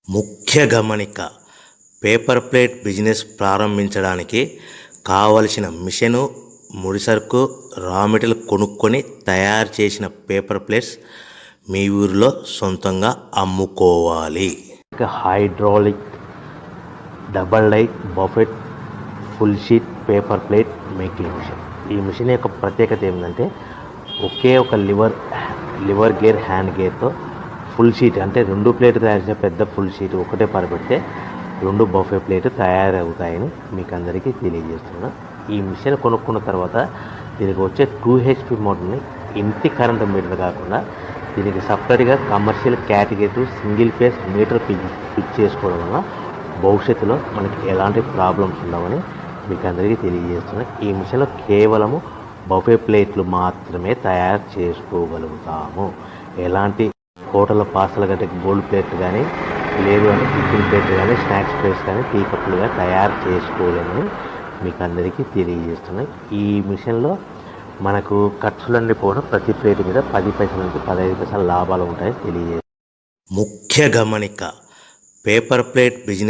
ముఖ్య గమనిక: paper plate business ప్రారంభించడానికి కావలసిన మిషను, ముడిసరుకు, రా మెటీరియల్ కొనుక్కొని తయారు చేసిన పేపర్ ప్లేట్స్ మీ ఊరిలో సొంతంగా అమ్ముకోవాలి. Hydraulic double die buffet full sheet paper plate making machine. ఈ మిషన్ యొక్క ప్రత్యేకత ఏంటంటే ఒకే ఒక లివర్ గేర్, హ్యాండ్ గేర్తో ఫుల్ షీట్ అంటే 2 ప్లేట్ తయారు చేసే పెద్ద ఫుల్ షీట్ ఒకటే పరబెడితే 2 బఫే ప్లేట్ తయారవుతాయని మీకు అందరికీ తెలియజేస్తున్నాను. ఈ మిషన్ కొనుక్కున్న తర్వాత దీనికి వచ్చే 2 HP మోటార్ని ఇంటి కరెంటు మీటర్ కాకుండా దీనికి సపరేట్గా commercial category single phase metre fix చేసుకోవడం వల్ల భవిష్యత్తులో మనకి ఎలాంటి ప్రాబ్లమ్స్ ఉండవని మీకు అందరికీ తెలియజేస్తున్నాను. ఈ మిషన్లో కేవలము బఫే ప్లేట్లు మాత్రమే తయారు చేసుకోగలుగుతాము. ఎలాంటి హోటల్ పార్సల్ గట్టే గోల్డ్ ప్లేట్ కానీ, లేదు అంటే టిఫిన్ ప్లేట్ కానీ, స్నాక్స్ ప్లేట్స్ కానీ, టీ కప్పులు కానీ తయారు చేసుకోలేమని మీకు అందరికీ తెలియజేస్తున్నాయి. ఈ మిషన్లో మనకు ఖర్చులన్నీ పోవడం ప్రతి ప్లేట్ మీద 10 పైసల నుంచి 15 పైసల లాభాలు ఉంటాయని తెలియజేస్తాయి. ముఖ్య గమనిక: పేపర్ ప్లేట్ బిజినెస్